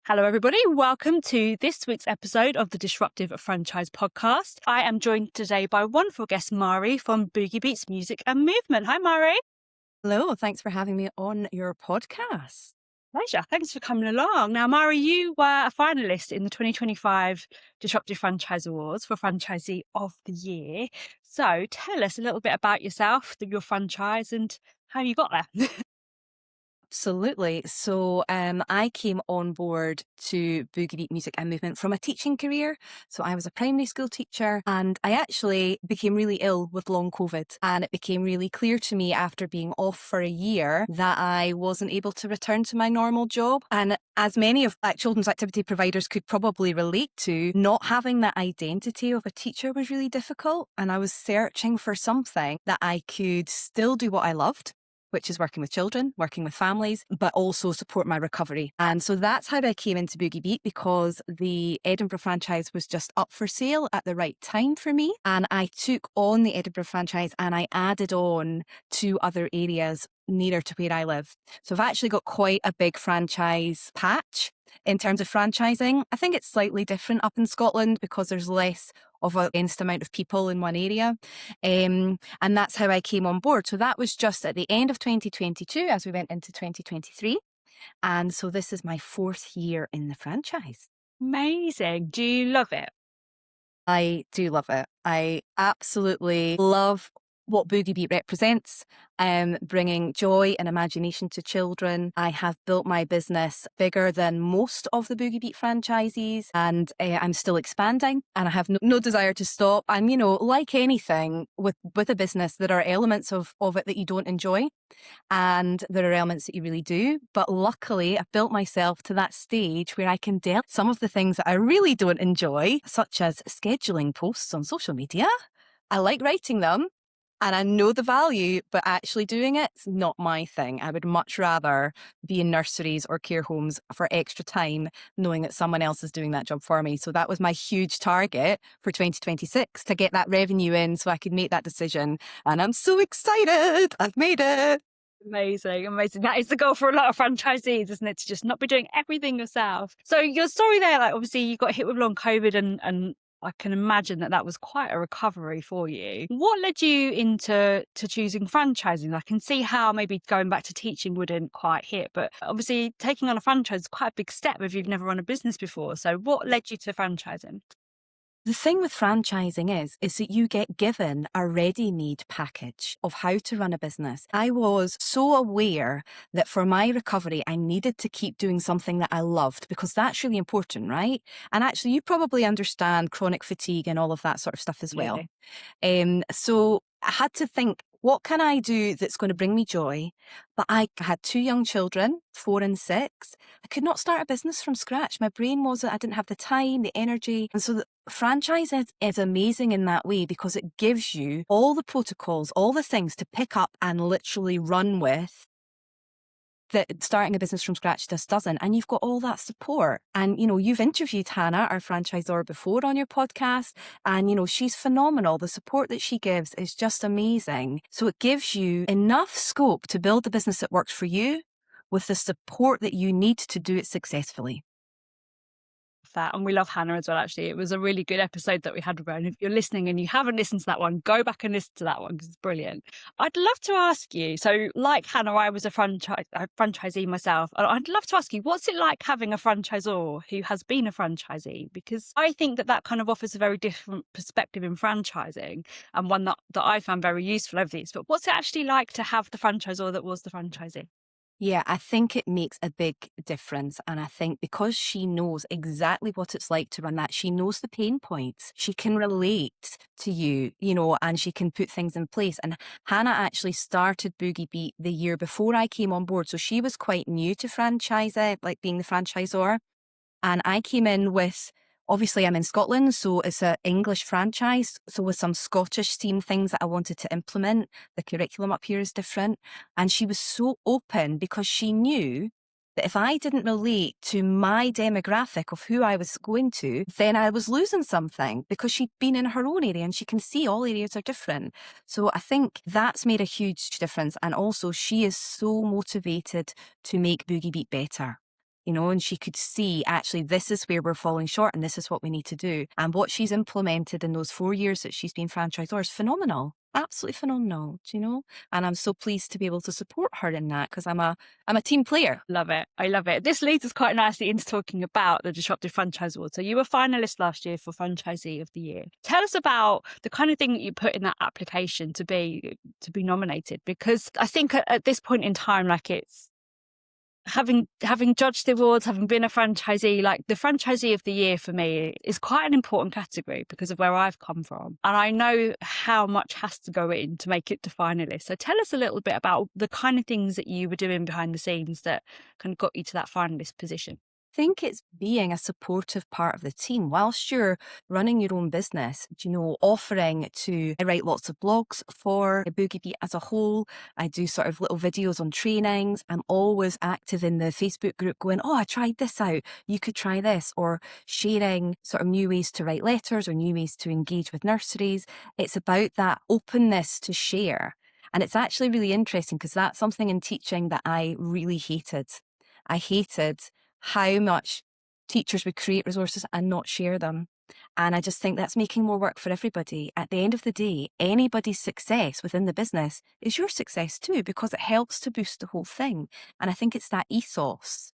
Hello, everybody. Welcome to this week's episode of the Disruptive Franchise Podcast. I am joined today by wonderful guest Mairi from Boogie Beats Music and Movement. Hi, Mairi. Hello, thanks for having me on your podcast. Pleasure. Thanks for coming along. Now, Mairi, you were a finalist in the 2025 Disruptive Franchise Awards for Franchisee of the Year. So tell us a little bit about yourself, your franchise, and how you got there. Absolutely. So I came on board to Boogie Beat Music and Movement from a teaching career. So I was a primary school teacher and I actually became really ill with long COVID. And it became really clear to me after being off for a year that I wasn't able to return to my normal job. And as many of children's activity providers could probably relate to, not having that identity of a teacher was really difficult. And I was searching for something that I could still do what I loved, which is working with children, working with families, but also support my recovery. And so that's how I came into Boogie Beat, because the Edinburgh franchise was just up for sale at the right time for me. And I took on the Edinburgh franchise and I added on 2 other areas nearer to where I live. So I've actually got quite a big franchise patch in terms of franchising. I think it's slightly different up in Scotland because there's less of a dense amount of people in one area. And that's how I came on board. So that was just at the end of 2022 as we went into 2023. And so this is my 4th year in the franchise. Amazing. Do you love it? I do love it. I absolutely love what Boogie Beat represents, bringing joy and imagination to children. I have built my business bigger than most of the Boogie Beat franchisees, and I'm still expanding, and I have no desire to stop. And, like anything with a business, there are elements of it that you don't enjoy, and there are elements that you really do. But luckily, I've built myself to that stage where I can deal with some of the things that I really don't enjoy, such as scheduling posts on social media. I like writing them, and I know the value, but actually doing it's not my thing. I would much rather be in nurseries or care homes for extra time, knowing that someone else is doing that job for me. So that was my huge target for 2026, to get that revenue in so I could make that decision. And I'm so excited. I've made it. Amazing. That is the goal for a lot of franchisees, isn't it? To just not be doing everything yourself. So your story there, obviously you got hit with long COVID and I can imagine that was quite a recovery for you. What led you into choosing franchising? I can see how maybe going back to teaching wouldn't quite hit, but obviously taking on a franchise is quite a big step if you've never run a business before. So what led you to franchising? The thing with franchising is that you get given a ready-made package of how to run a business. I was so aware that for my recovery, I needed to keep doing something that I loved, because that's really important, right? And actually, you probably understand chronic fatigue and all of that sort of stuff as well. So I had to think, what can I do that's going to bring me joy? But I had 2 young children, 4 and 6. I could not start a business from scratch. My brain wasn't, I didn't have the time, the energy. And so the franchise is amazing in that way, because it gives you all the protocols, all the things to pick up and literally run with, that starting a business from scratch just doesn't. And you've got all that support. And, you've interviewed Hannah, our franchisor, before on your podcast. And, she's phenomenal. The support that she gives is just amazing. So it gives you enough scope to build the business that works for you with the support that you need to do it successfully. That, and we love Hannah as well. Actually, it was a really good episode that we had with her, and if you're listening and you haven't listened to that one, go back and listen to that one because it's brilliant. I'd love to ask you, so like Hannah, I was a franchisee myself, and I'd love to ask you, what's it like having a franchisor who has been a franchisee? Because I think that kind of offers a very different perspective in franchising, and one that I found very useful over these. But what's it actually like to have the franchisor that was the franchisee? Yeah, I think it makes a big difference. And I think because she knows exactly what it's like to run that, she knows the pain points. She can relate to you, and she can put things in place. And Hannah actually started Boogie Beat the year before I came on board. So she was quite new to franchising, like being the franchisor. And I came in with, obviously I'm in Scotland, so it's an English franchise. So with some Scottish themed things that I wanted to implement, the curriculum up here is different. And she was so open because she knew that if I didn't relate to my demographic of who I was going to, then I was losing something, because she'd been in her own area and she can see all areas are different. So I think that's made a huge difference. And also she is so motivated to make Boogie Beat better. and she could see actually this is where we're falling short and this is what we need to do. And what she's implemented in those 4 years that she's been franchisor is phenomenal. Absolutely phenomenal, And I'm so pleased to be able to support her in that because I'm a team player. Love it. I love it. This leads us quite nicely into talking about the Disruptive Franchise Awards. So you were finalist last year for Franchisee of the Year. Tell us about the kind of thing that you put in that application to be nominated, because I think at this point in time, like, it's having judged the awards, having been a franchisee, like the Franchisee of the Year for me is quite an important category because of where I've come from. And I know how much has to go in to make it to finalists. So tell us a little bit about the kind of things that you were doing behind the scenes that kind of got you to that finalist position. Think it's being a supportive part of the team whilst you're running your own business, offering to write lots of blogs for Boogie Beat as a whole. I do sort of little videos on trainings. I'm always active in the Facebook group going, I tried this out. You could try this, or sharing sort of new ways to write letters or new ways to engage with nurseries. It's about that openness to share. And it's actually really interesting because that's something in teaching that I really hated. I hated how much teachers would create resources and not share them. And I just think that's making more work for everybody. At the end of the day, anybody's success within the business is your success too, because it helps to boost the whole thing. And I think it's that ethos.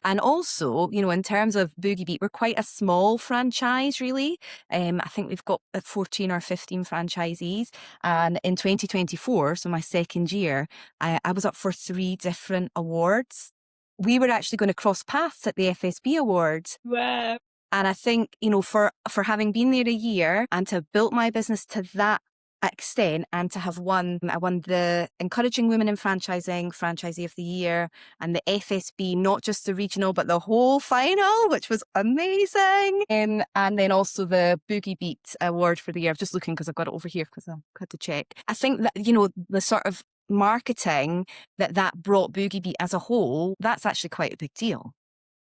And also, in terms of Boogie Beat, we're quite a small franchise, really. I think we've got 14 or 15 franchisees. And in 2024, so my second year, I was up for 3 different awards. We were actually going to cross paths at the FSB Awards. Wow. And I think, for having been there a year and to have built my business to that extent and to have I won the Encouraging Women in Franchising Franchisee of the Year and the FSB, not just the regional, but the whole final, which was amazing. And then also the Boogie Beat Award for the year. I'm just looking because I've got it over here because I had to check. I think that, the sort of marketing that brought Boogie Beat as a whole, that's actually quite a big deal,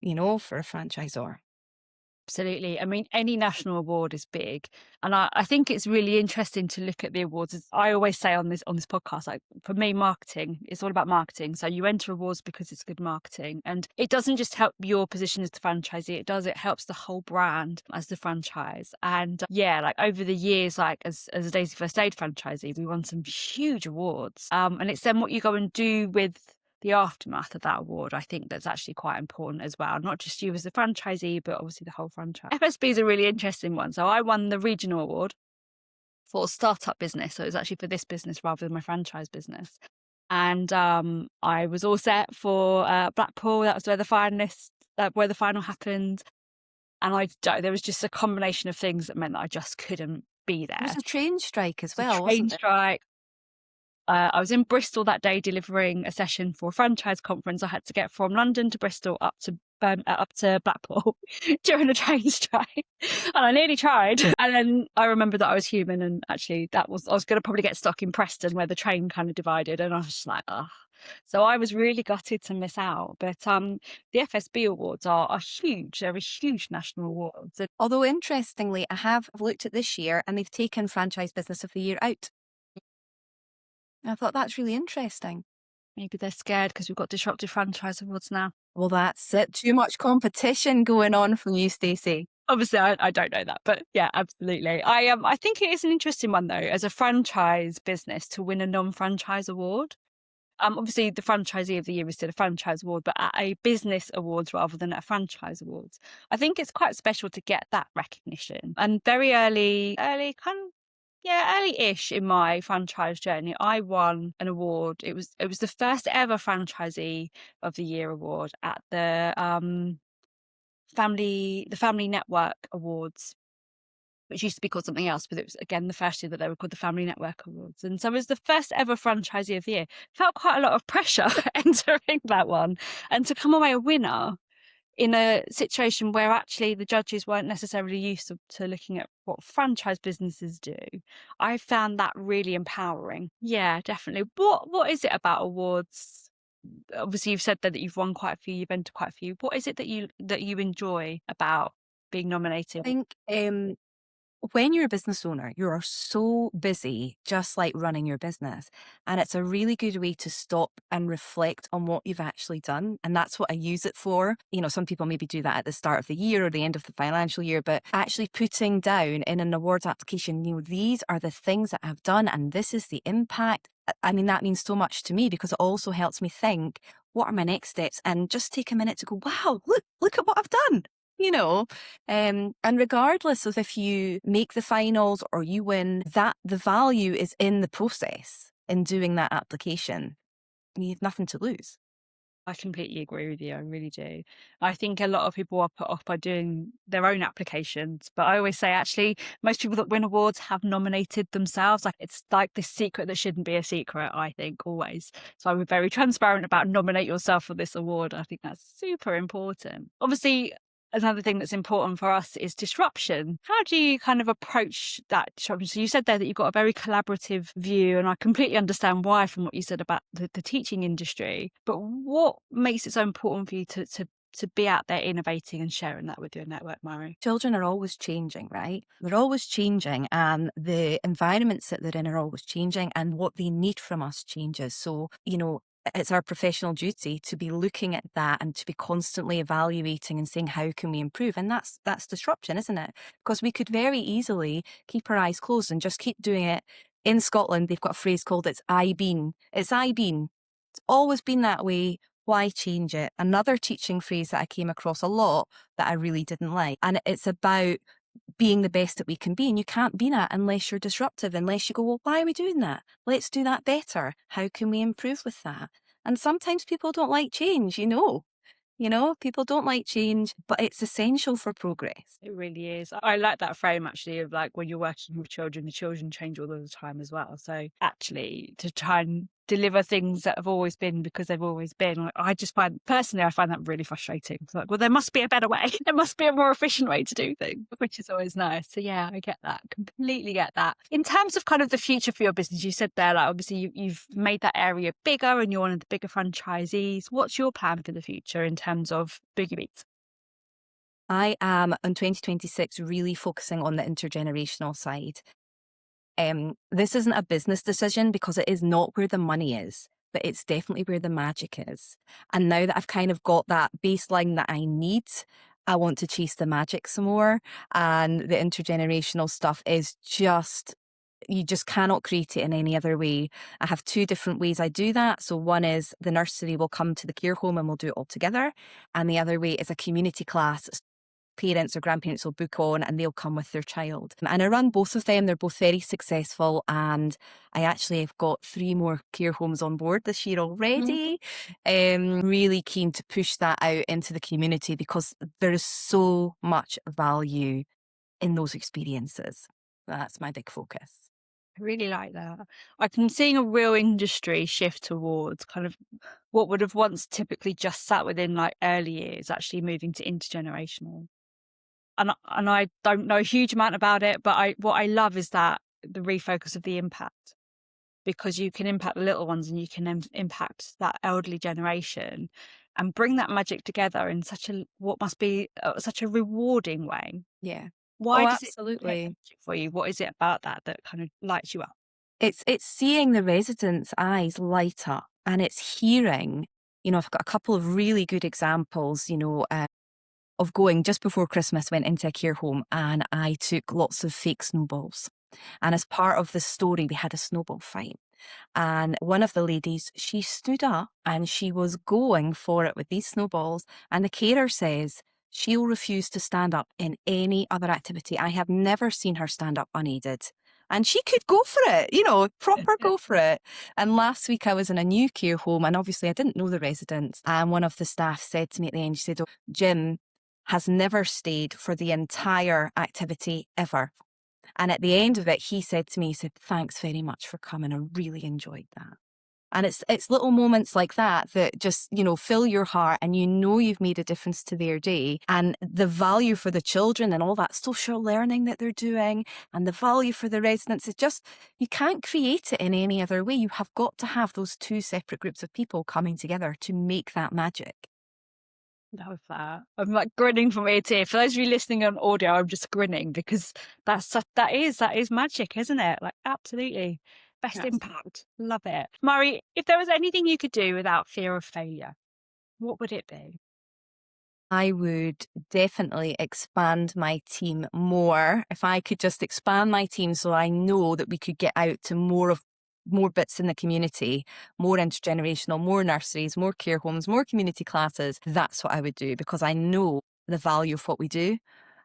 for a franchisor. Absolutely. I mean, any national award is big. And I think it's really interesting to look at the awards. As I always say on this podcast, like, for me, marketing is all about marketing. So you enter awards because it's good marketing. And it doesn't just help your position as the franchisee, it helps the whole brand as the franchise. And like over the years, like as a Daisy First Aid franchisee, we won some huge awards. And it's then what you go and do with the aftermath of that award, I think that's actually quite important as well. Not just you as the franchisee, but obviously the whole franchise. FSB is a really interesting one. So I won the regional award for startup business. So it was actually for this business rather than my franchise business. And I was all set for Blackpool. That was where the final happened. And there was just a combination of things that meant that I just couldn't be there. There was a train strike as well. Train strike. I was in Bristol that day delivering a session for a franchise conference. I had to get from London to Bristol up to Blackpool during a train strike, and I nearly tried. And then I remembered that I was human, and actually I was going to probably get stuck in Preston where the train kind of divided, and I was just like, ugh. So I was really gutted to miss out. But the FSB Awards are huge. They're a huge national awards. Although interestingly, I've looked at this year and they've taken Franchise Business of the Year out. I thought that's really interesting. Maybe they're scared because we've got Disruptive Franchise Awards now. Well, that's it. Too much competition going on from you, Stacey. Obviously, I don't know that, but yeah, absolutely. I think it is an interesting one though, as a franchise business to win a non-franchise award. Obviously, the Franchisee of the Year is still a franchise award, but at a business awards rather than at a franchise awards, I think it's quite special to get that recognition. And very early-ish in my franchise journey, I won an award. It was the first ever Franchisee of the Year award at the Family Network Awards, which used to be called something else, but it was again the first year that they were called the Family Network Awards. And so it was the first ever Franchisee of the Year. Felt quite a lot of pressure entering that one, and to come away a winner in a situation where actually the judges weren't necessarily used to looking at what franchise businesses do. I found that really empowering. Yeah, definitely. What is it about awards? Obviously, you've said that you've won quite a few, you've entered quite a few. What is it that you enjoy about being nominated? I think When you're a business owner, you are so busy, just like running your business. And it's a really good way to stop and reflect on what you've actually done. And that's what I use it for. Some people maybe do that at the start of the year or the end of the financial year, but actually putting down in an awards application, these are the things that I've done and this is the impact. I mean, that means so much to me because it also helps me think, what are my next steps? And just take a minute to go, wow, look at what I've done. And regardless of if you make the finals or you win, that the value is in the process in doing that application. You have nothing to lose. I completely agree with you. I really do. I think a lot of people are put off by doing their own applications. But I always say, actually, most people that win awards have nominated themselves. Like it's like this secret that shouldn't be a secret, I think, always. So I'm very transparent about nominate yourself for this award. I think that's super important. Obviously, another thing that's important for us is disruption. How do you kind of approach that disruption? So you said there that you've got a very collaborative view, and I completely understand why from what you said about the teaching industry. But what makes it so important for you to be out there innovating and sharing that with your network, Mairi? Children are always changing, right? They're always changing, and the environments that they're in are always changing, and what they need from us changes. So, it's our professional duty to be looking at that and to be constantly evaluating and saying, how can we improve? And that's disruption, isn't it? Because we could very easily keep our eyes closed and just keep doing it. In Scotland, they've got a phrase called it's I been. It's I been. It's always been that way. Why change it? Another teaching phrase that I came across a lot that I really didn't like. And it's about being the best that we can be. And you can't be that unless you're disruptive, unless you go, well, why are we doing that? Let's do that better. How can we improve with that? And sometimes people don't like change, people don't like change, but it's essential for progress. It really is. I like that frame actually of like when you're working with children, the children change all the time as well. So actually to try and deliver things that have always been because they've always been, like, I find that really frustrating. It's like, well, there must be a better way. There must be a more efficient way to do things, which is always nice. So yeah, I get that. Completely get that. In terms of kind of the future for your business, you said there, like obviously you've made that area bigger and you're one of the bigger franchisees. What's your plan for the future in terms of Boogie Beats? I am in 2026 really focusing on the intergenerational side. This isn't a business decision because it is not where the money is, but it's definitely where the magic is. And now that I've kind of got that baseline that I need, I want to chase the magic some more. And the intergenerational stuff is you just cannot create it in any other way. I have two different ways I do that. So one is the nursery will come to the care home and we'll do it all together. And the other way is a community class. Parents or grandparents will book on and they'll come with their child. And I run both of them. They're both very successful. And I actually have got 3 more care homes on board this year already. Really keen to push that out into the community because there is so much value in those experiences. That's my big focus. I really like that. I can see a real industry shift towards kind of what would have once typically just sat within like early years, actually moving to intergenerational. And I don't know a huge amount about it, but what I love is that the refocus of the impact, because you can impact the little ones and you can impact that elderly generation and bring that magic together in what must be such a rewarding way. Yeah. Why does it create absolutely. magic for you? What is it about that kind of lights you up? It's seeing the residents' eyes light up, and it's hearing, I've got a couple of really good examples, of going just before Christmas, went into a care home and I took lots of fake snowballs. And as part of the story, we had a snowball fight. And one of the ladies, she stood up and she was going for it with these snowballs. And the carer says she'll refuse to stand up in any other activity. I have never seen her stand up unaided. And she could go for it, proper go for it. And last week I was in a new care home and obviously I didn't know the residents. And one of the staff said to me at the end, she said, "Oh, Jim has never stayed for the entire activity ever." And at the end of it, he said to me, "Thanks very much for coming. I really enjoyed that." And it's little moments like that just, fill your heart and you've made a difference to their day. And the value for the children and all that social learning that they're doing and the value for the residents, it's just, you can't create it in any other way. You have got to have those 2 separate groups of people coming together to make that magic. Love that. I'm like grinning from ear to ear. For those of you listening on audio, I'm just grinning because that is magic, isn't it? Like absolutely. Best Yes. impact. Love it. Mari, if there was anything you could do without fear of failure, what would it be? I would definitely expand my team more. If I could just expand my team so I know that we could get out to more bits in the community, more intergenerational, more nurseries, more care homes, more community classes, that's what I would do because I know the value of what we do.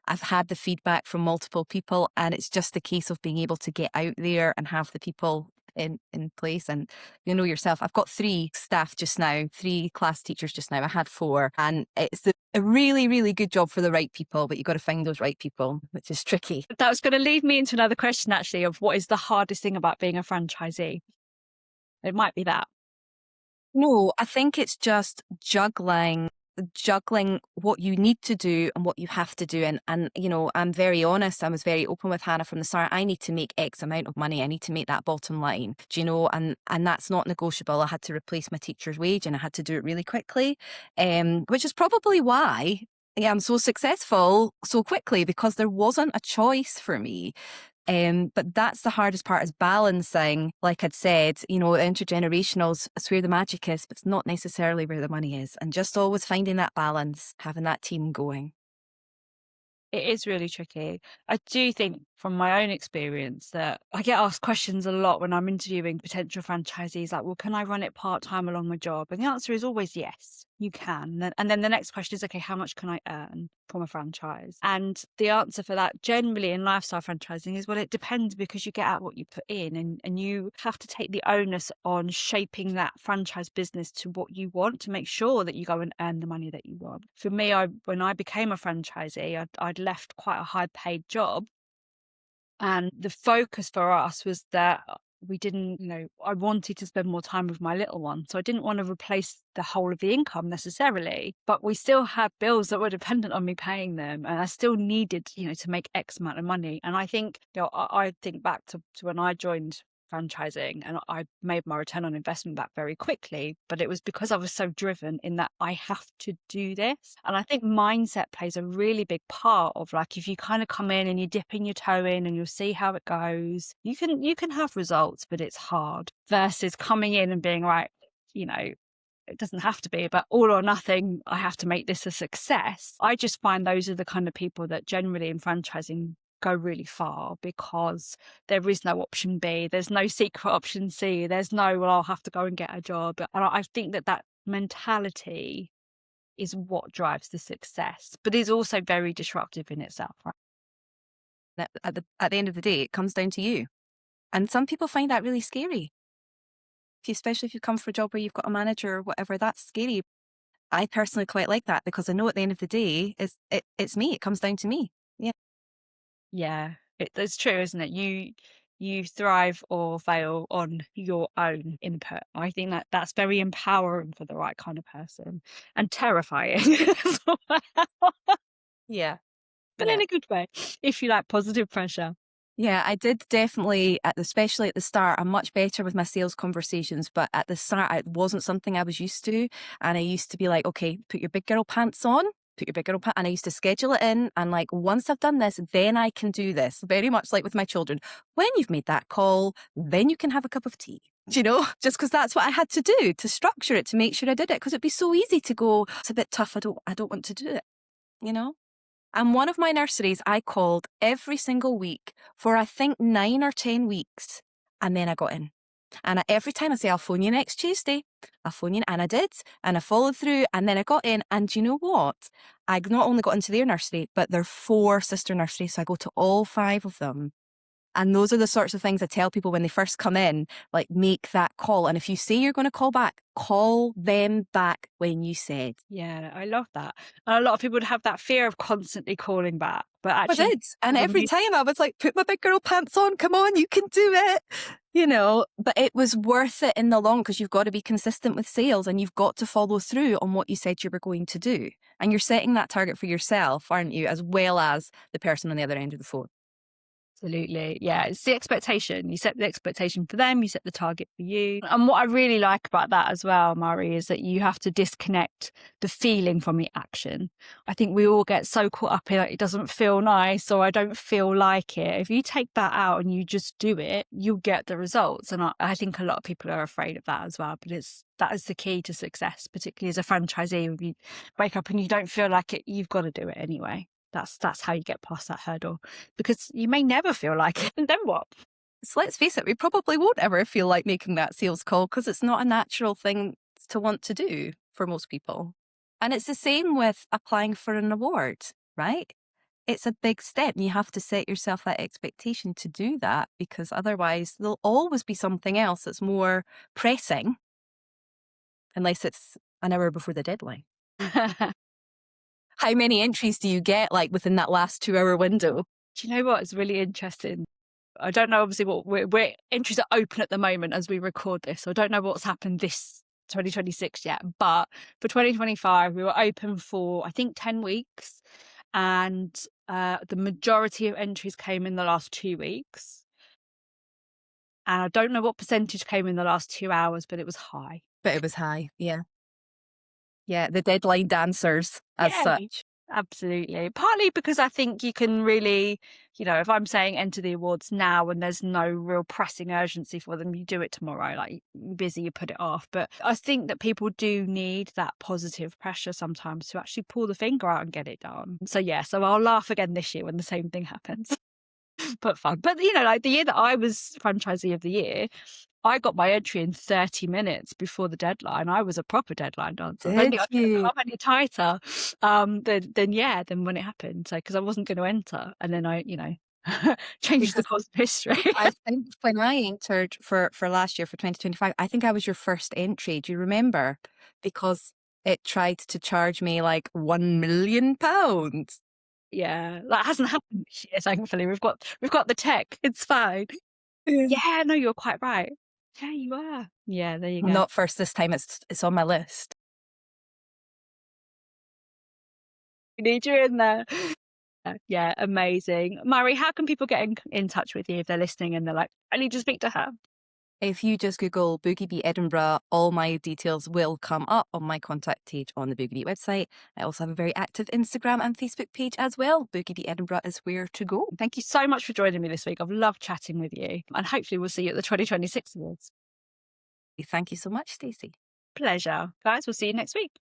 I've had the feedback from multiple people, and it's just a case of being able to get out there and have the people in place. And you know yourself, I've got 3 staff just now, 3 class teachers just now. I had 4, and it's a really, really good job for the right people, but you've got to find those right people, which is tricky. That was going to lead me into another question, actually, of what is the hardest thing about being a franchisee? It might be that. No, I think it's just juggling what you need to do and what you have to do. And you know, I'm very honest. I was very open with Hannah from the start. I need to make X amount of money. I need to make that bottom line. Do you know? And that's not negotiable. I had to replace my teacher's wage and I had to do it really quickly. Which is probably why I'm so successful so quickly, because there wasn't a choice for me. But that's the hardest part, is balancing, like I'd said, you know, intergenerationals, it's where the magic is, but it's not necessarily where the money is. And just always finding that balance, having that team going. It is really tricky. I do think from my own experience that I get asked questions a lot when I'm interviewing potential franchisees, like, well, can I run it part-time along my job? And the answer is always yes, you can. And then the next question is, okay, how much can I earn from a franchise? And the answer for that generally in lifestyle franchising is, well, it depends, because you get out what you put in, and you have to take the onus on shaping that franchise business to what you want, to make sure that you go and earn the money that you want. For me, when I became a franchisee, I'd left quite a high paid job. And the focus for us was that we didn't, you know, I wanted to spend more time with my little one. So I didn't want to replace the whole of the income necessarily, but we still had bills that were dependent on me paying them. And I still needed, you know, to make X amount of money. And I think, you know, I think back to when I joined franchising, and I made my return on investment back very quickly, but it was because I was so driven in that I have to do this. And I think mindset plays a really big part of, like, if you kind of come in and you're dipping your toe in and you'll see how it goes, you can have results, but it's hard, versus coming in and being right, you know, it doesn't have to be, but all or nothing, I have to make this a success. I just find those are the kind of people that generally in franchising go really far, because there is no option B, there's no secret option C, there's no, well, I'll have to go and get a job. And I think that mentality is what drives the success, but is also very disruptive in itself, right? At the end of the day, it comes down to you. And some people find that really scary. Especially if you come for a job where you've got a manager or whatever, that's scary. I personally quite like that, because I know at the end of the day, it's me. It comes down to me. Yeah. Yeah, it's true, isn't it? You thrive or fail on your own input. I think that's very empowering for the right kind of person, and terrifying as well, Yeah. but in a good way, if you like positive pressure. Yeah, I did definitely, especially at the start, I'm much better with my sales conversations, but at the start, it wasn't something I was used to. And I used to be like, okay, put your big girl pants on, put your big girl pants. And I used to schedule it in. And like, once I've done this, then I can do this. Very much like with my children. When you've made that call, then you can have a cup of tea. Do you know, just because that's what I had to do to structure it, to make sure I did it. Because it'd be so easy to go, it's a bit tough. I don't want to do it, you know? And one of my nurseries, I called every single week for, I think, 9 or 10 weeks. And then I got in. And every time I say, I'll phone you next Tuesday, I'll phone you. And I did. And I followed through. And then I got in. And you know what? I not only got into their nursery, but there are 4 sister nurseries. So I go to all 5 of them. And those are the sorts of things I tell people when they first come in, like, make that call. And if you say you're going to call back, call them back when you said. Yeah, I love that. And a lot of people would have that fear of constantly calling back, but I actually, did. And every time I was like, put my big girl pants on, come on, you can do it. You know, but it was worth it in the long, because you've got to be consistent with sales and you've got to follow through on what you said you were going to do. And you're setting that target for yourself, aren't you? As well as the person on the other end of the phone. Absolutely. Yeah. It's the expectation. You set the expectation for them, you set the target for you. And what I really like about that as well, Mairi, is that you have to disconnect the feeling from the action. I think we all get so caught up in it doesn't feel nice or I don't feel like it. If you take that out and you just do it, you'll get the results. And I think a lot of people are afraid of that as well. But that is the key to success, particularly as a franchisee. If you wake up and you don't feel like it, you've got to do it anyway. That's how you get past that hurdle, because you may never feel like it. And then what? So let's face it, we probably won't ever feel like making that sales call because it's not a natural thing to want to do for most people. And it's the same with applying for an award, right? It's a big step. You have to set yourself that expectation to do that, because otherwise there'll always be something else that's more pressing, unless it's an hour before the deadline. How many entries do you get like within that last 2-hour window? Do you know what? It's really interesting. I don't know, obviously, what we're entries are open at the moment as we record this. So I don't know what's happened this 2026 yet. But for 2025, we were open for, I think, 10 weeks. And the majority of entries came in the last 2 weeks. And I don't know what percentage came in the last 2 hours, but it was high. But it was high, yeah. Yeah, the deadline dancers as such. Absolutely. Partly because I think you can really, if I'm saying enter the awards now and there's no real pressing urgency for them, you do it tomorrow. Like, you're busy, you put it off. But I think that people do need that positive pressure sometimes to actually pull the finger out and get it done. So I'll laugh again this year when the same thing happens. But fun. But, like the year that I was franchisee of the year, I got my entry in 30 minutes before the deadline. I was a proper deadline dancer. Did you? I'm any tighter than when it happened. So, because I wasn't going to enter. And then I, changed the course of history. I think when I entered for last year, for 2025, I think I was your first entry. Do you remember? Because it tried to charge me like £1 million. Yeah, that hasn't happened this year, thankfully. We've got the tech. It's fine. Yeah, no, you're quite right. Yeah, you are. Yeah, there you go. Not first this time. It's on my list. We need you in there. Yeah, amazing. Mairi, how can people get in touch with you if they're listening and they're like, I need to speak to her? If you just Google Boogie Beat Edinburgh, all my details will come up on my contact page on the Boogie Beat website. I also have a very active Instagram and Facebook page as well. Boogie Beat Edinburgh is where to go. Thank you so much for joining me this week. I've loved chatting with you. And hopefully we'll see you at the 2026 awards. Thank you so much, Stacey. Pleasure. Guys, we'll see you next week.